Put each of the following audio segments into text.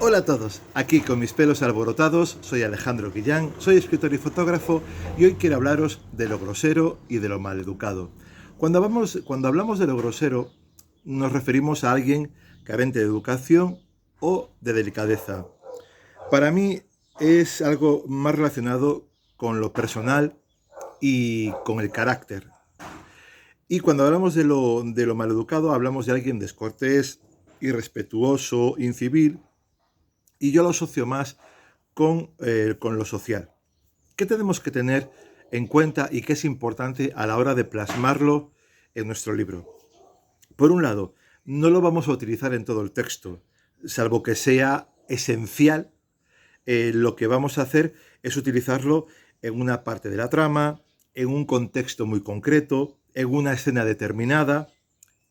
Hola a todos, aquí con mis pelos alborotados, soy Alejandro Guillán, soy escritor y fotógrafo y hoy quiero hablaros de lo grosero y de lo maleducado. Cuando hablamos de lo grosero, nos referimos a alguien carente de educación o de delicadeza. Para mí es algo más relacionado con lo personal y con el carácter. Y cuando hablamos de lo maleducado, hablamos de alguien descortés, irrespetuoso, incivil, y yo lo asocio más con lo social. ¿Qué tenemos que tener en cuenta y qué es importante a la hora de plasmarlo en nuestro libro? Por un lado, no lo vamos a utilizar en todo el texto, salvo que sea esencial. Lo que vamos a hacer es utilizarlo en una parte de la trama, en un contexto muy concreto, en una escena determinada,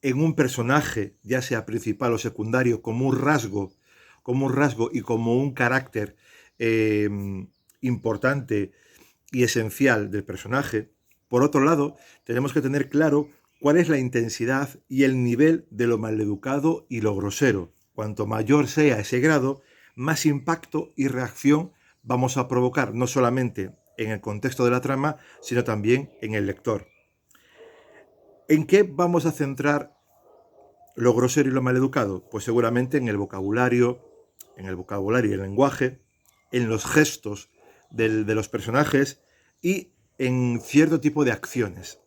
en un personaje, ya sea principal o secundario, como un rasgo y como un carácter eh, importante y esencial del personaje. Por otro lado, tenemos que tener claro cuál es la intensidad y el nivel de lo maleducado y lo grosero. Cuanto mayor sea ese grado, más impacto y reacción vamos a provocar, no solamente en el contexto de la trama, sino también en el lector. ¿En qué vamos a centrar lo grosero y lo maleducado? Pues seguramente en el vocabulario y el lenguaje, en los gestos de los personajes y en cierto tipo de acciones.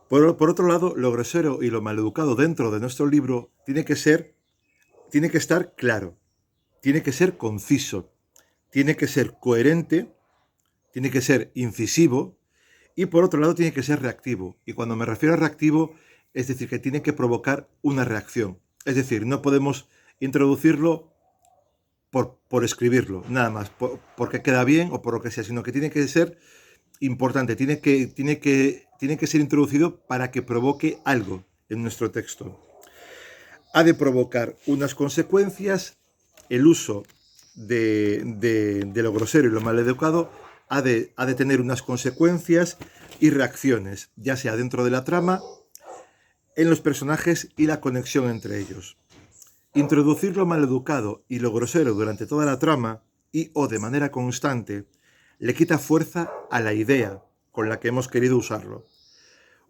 Por otro lado, lo grosero y lo maleducado dentro de nuestro libro tiene que estar claro, tiene que ser conciso, tiene que ser coherente, tiene que ser incisivo y por otro lado tiene que ser reactivo. Y cuando me refiero a reactivo, es decir, que tiene que provocar una reacción. Es decir, no podemos introducirlo por escribirlo, nada más, porque queda bien o por lo que sea, sino que tiene que ser importante, tiene que ser introducido para que provoque algo en nuestro texto. Ha de provocar unas consecuencias, el uso de lo grosero y lo maleducado ha de tener unas consecuencias y reacciones, ya sea dentro de la trama, en los personajes y la conexión entre ellos. Introducir lo maleducado y lo grosero durante toda la trama y o de manera constante le quita fuerza a la idea con la que hemos querido usarlo.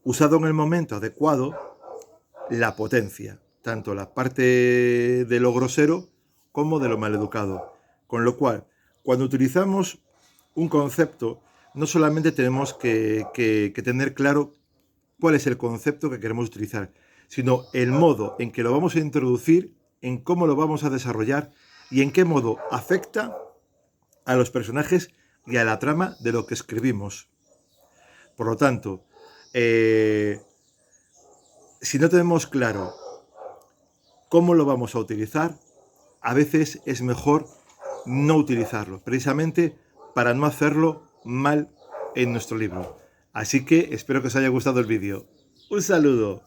Usado en el momento adecuado, la potencia, tanto la parte de lo grosero como de lo maleducado. Con lo cual, cuando utilizamos un concepto, no solamente tenemos que tener claro cuál es el concepto que queremos utilizar, sino el modo en que lo vamos a introducir, en cómo lo vamos a desarrollar y en qué modo afecta a los personajes y a la trama de lo que escribimos. Por lo tanto, si no tenemos claro cómo lo vamos a utilizar, a veces es mejor no utilizarlo, precisamente para no hacerlo mal en nuestro libro. Así que espero que os haya gustado el vídeo. ¡Un saludo!